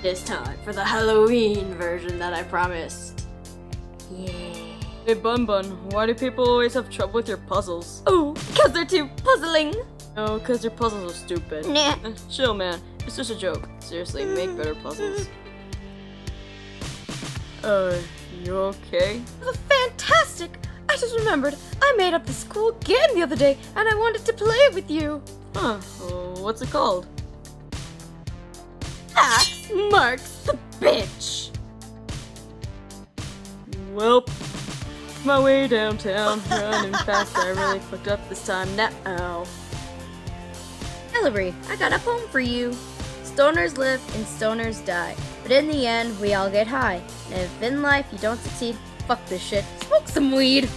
It's time for the Halloween version that I promised. Yeah. Hey Bun Bun, why do people always have trouble with your puzzles? Oh, because they're too puzzling. No, because your puzzles are stupid. Nah. Chill, man. It's just a joke. Seriously, make better puzzles. You okay? Fantastic! I just remembered, I made up this cool game the other day, and I wanted to play it with you. Huh, what's it called? Axe marks the bitch! Welp. My way downtown, running fast, I really fucked up this time now. Hillary, I got a poem for you. Stoners live and stoners die, but in the end, we all get high. And if in life you don't succeed, fuck this shit, smoke some weed.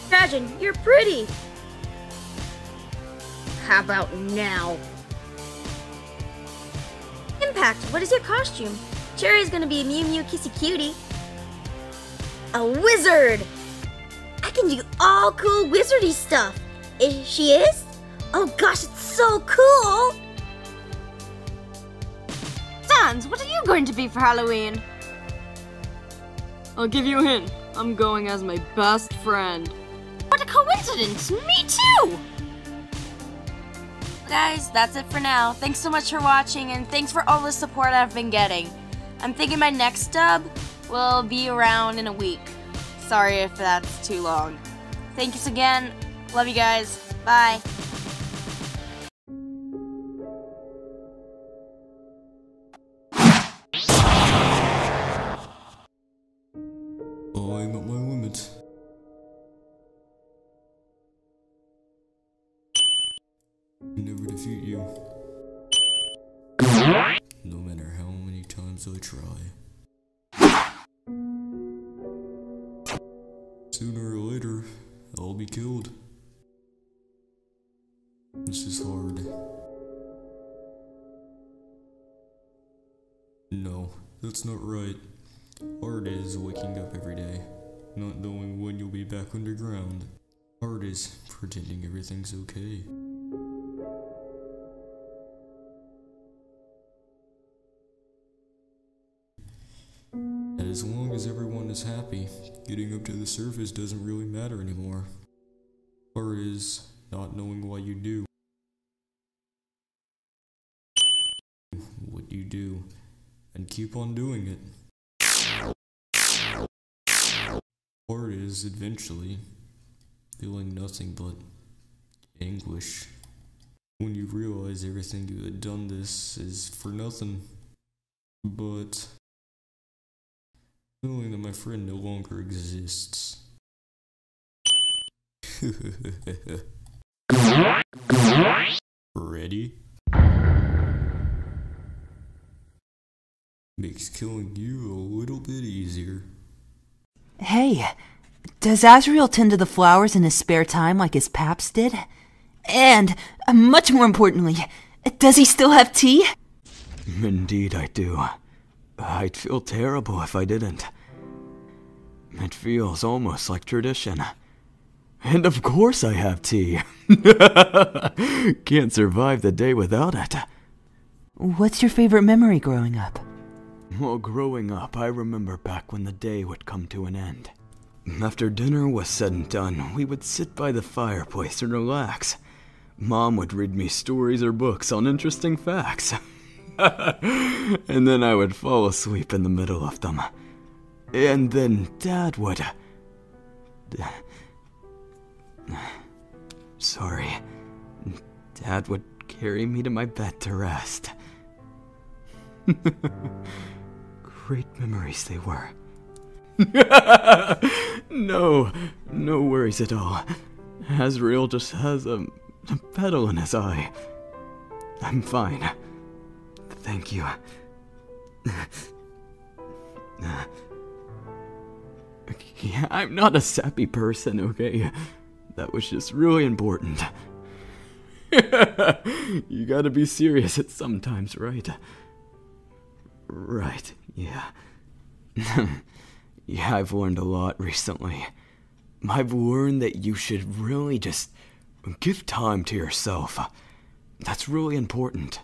Imagine, you're pretty. How about now? Impact, what is your costume? Cherry's gonna be a Mew Mew Kissy Cutie. A wizard! I can do all cool wizardy stuff. She is? Oh gosh, it's so cool! Sans, what are you going to be for Halloween? I'll give you a hint. I'm going as my best friend. What a coincidence! Me too! Guys, that's it for now. Thanks so much for watching, and thanks for all the support I've been getting. I'm thinking my next dub will be around in a week. Sorry if that's too long. Thanks again. Love you guys. Bye. I'm at my limit. Never defeat you. No matter how many times I try. Sooner or later, I'll be killed. This is hard. No, that's not right. Hard is waking up every day, not knowing when you'll be back underground. Hard is pretending everything's okay. And as long as everyone is happy, getting up to the surface doesn't really matter anymore. Hard is not knowing why you do what you do, and keep on doing it. Hard is eventually feeling nothing but anguish when you realize everything you had done this is for nothing, but knowing that my friend no longer exists. Ready? Makes killing you a little bit easier. Hey, does Azrael tend to the flowers in his spare time like his paps did? And, much more importantly, does he still have tea? Indeed I do. I'd feel terrible if I didn't. It feels almost like tradition. And of course I have tea. Can't survive the day without it. What's your favorite memory growing up? Well, growing up, I remember back when the day would come to an end. After dinner was said and done, we would sit by the fireplace and relax. Mom would read me stories or books on interesting facts. And then I would fall asleep in the middle of them. And then Dad would... Sorry. Dad would carry me to my bed to rest. Great memories they were. No worries at all. Azrael just has a petal in his eye. I'm fine. Thank you. Yeah, I'm not a sappy person, okay? That was just really important. You gotta be serious at sometimes, right? Right, yeah. Yeah, I've learned a lot recently. I've learned that you should really just give time to yourself. That's really important.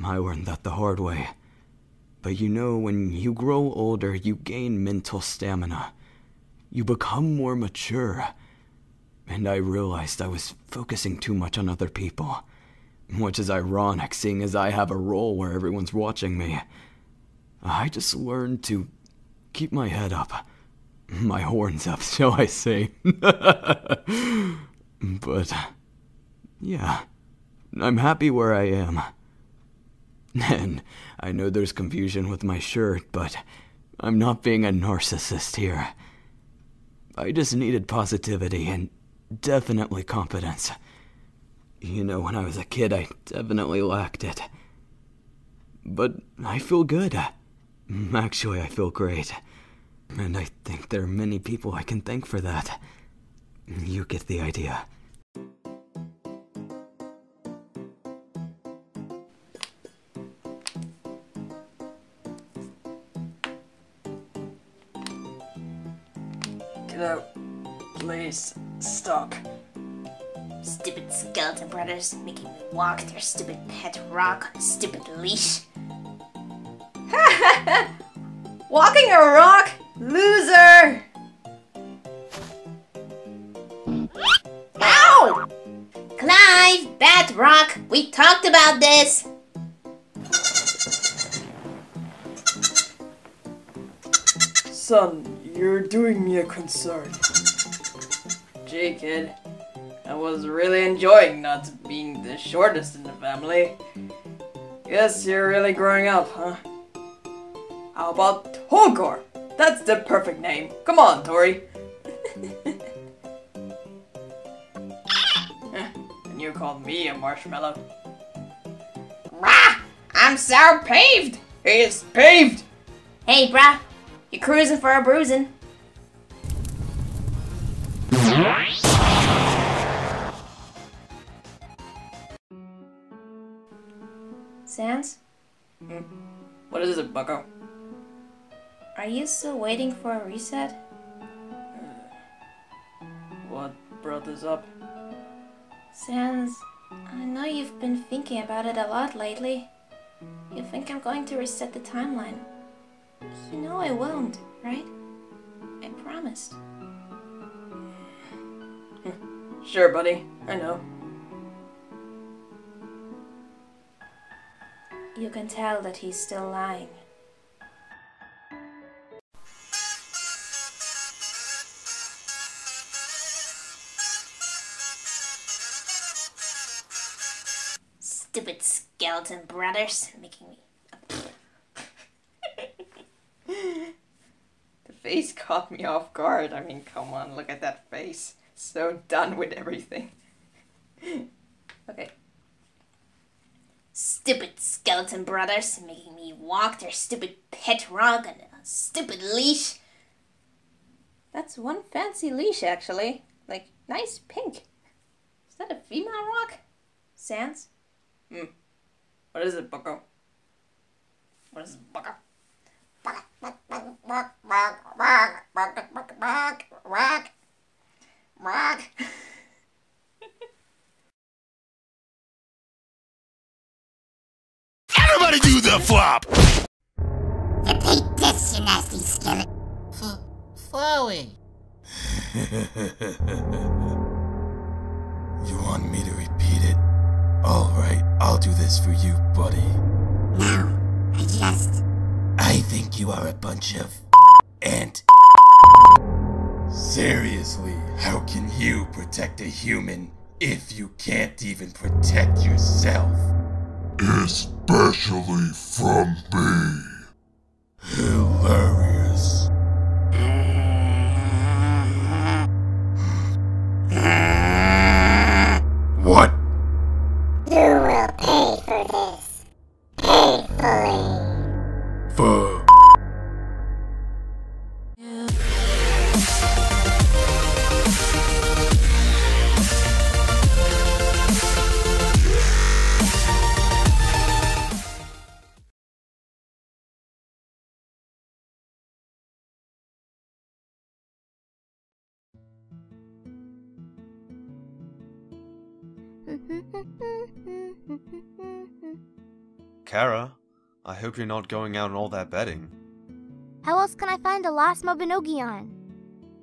I learned that the hard way. But you know, when you grow older, you gain mental stamina. You become more mature. And I realized I was focusing too much on other people. Which is ironic, seeing as I have a role where everyone's watching me. I just learned to keep my head up. My horns up, shall I say. But, yeah, I'm happy where I am. And I know there's confusion with my shirt, but I'm not being a narcissist here. I just needed positivity and definitely confidence. You know, when I was a kid, I definitely lacked it. But I feel good. Actually, I feel great. And I think there are many people I can thank for that. You get the idea. Get out. Please, stop. Stupid skeleton brothers making me walk their stupid pet rock on a stupid leash. Walking a rock? Loser! Ow! Clive, Bat Rock, we talked about this. Son, you're doing me a concern. Gee, kid. I was really enjoying not being the shortest in the family. Guess you're really growing up, huh? How about Togor? That's the perfect name. Come on, Tori. And you called me a marshmallow. Rah! I'm sour paved. He is paved! Hey, brah, you cruising for a bruising? Sans? What is it, bucko? Are you still waiting for a reset? What brought this up? Sans, I know you've been thinking about it a lot lately. You think I'm going to reset the timeline. You know I won't, right? I promised. Sure, buddy. I know. You can tell that he's still lying. Stupid skeleton brothers making me... The face caught me off guard. I mean, come on, look at that face. So done with everything. Okay. Stupid skeleton brothers making me walk their stupid pet rock on a stupid leash. That's one fancy leash, actually. Like, nice pink. Is that a female rock? Sans? What is it, bucko? What is it, bucko? Rock. Everybody do the flop! Repeat this, you nasty skeleton. Flowey. You want me to repeat it? Alright, I'll do this for you, buddy. No, I think you are a bunch of ant. Seriously, how can you protect a human if you can't even protect yourself? Especially from me. Hilarious. What? You will pay for this. Painfully. Fuck. Chara, I hope you're not going out on all that betting. How else can I find the last Mabinogi on?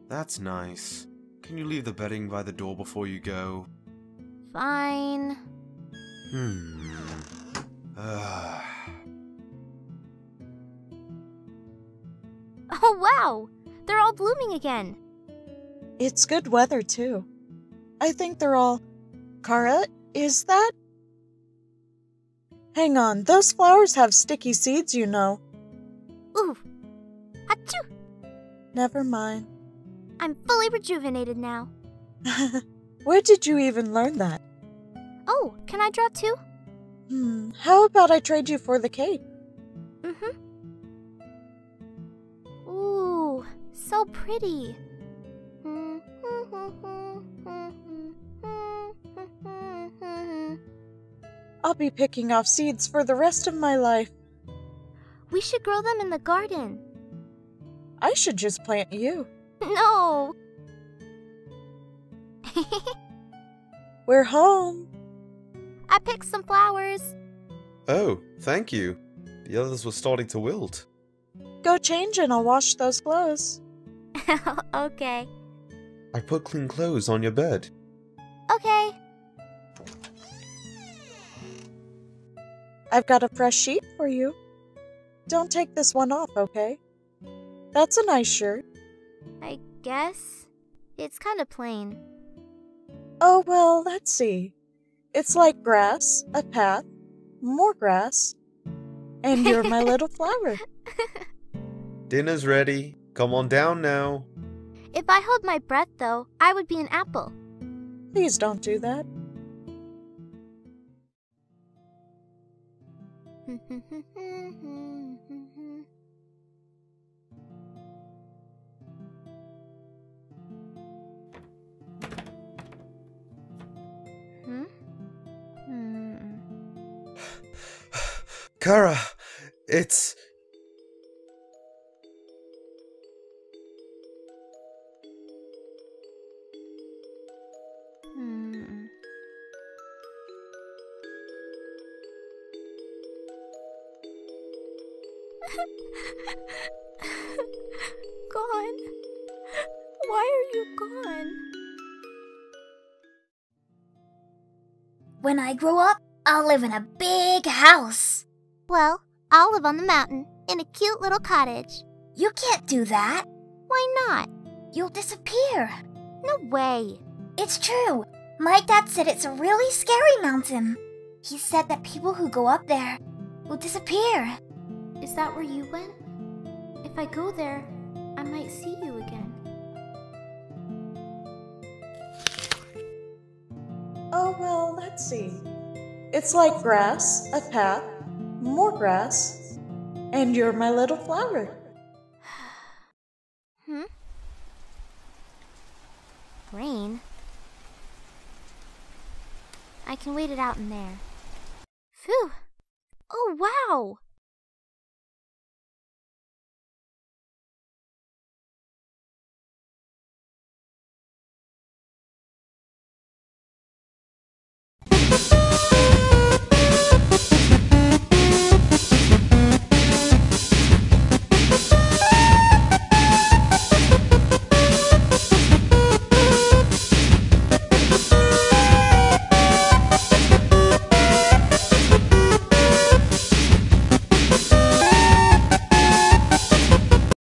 That's nice. Can you leave the bedding by the door before you go? Fine. Oh wow! They're all blooming again. It's good weather, too. I think they're all... Chara, is that? Hang on, those flowers have sticky seeds, you know. Ooh. Achoo! Never mind. I'm fully rejuvenated now. Where did you even learn that? Oh, can I draw too? How about I trade you for the cape? Ooh, so pretty. I'll be picking off seeds for the rest of my life. We should grow them in the garden. I should just plant you. No! We're home. I picked some flowers. Oh, thank you. The others were starting to wilt. Go change and I'll wash those clothes. Okay. I put clean clothes on your bed. Okay. I've got a fresh sheet for you. Don't take this one off, okay? That's a nice shirt. I guess. It's kind of plain. Oh, well, let's see. It's like grass, a path, more grass, and you're my little flower. Dinner's ready. Come on down now. If I held my breath, though, I would be an apple. Please don't do that. Chara, it's... Gone. Why are you gone? When I grow up, I'll live in a big house. Well, I'll live on the mountain in a cute little cottage. You can't do that. Why not? You'll disappear. No way. It's true. My dad said it's a really scary mountain. He said that people who go up there will disappear. Is that where you went? If I go there, I might see you again. Oh, well, let's see. It's like grass, a path, more grass, and you're my little flower. Rain? I can wait it out in there. Phew! Oh, wow!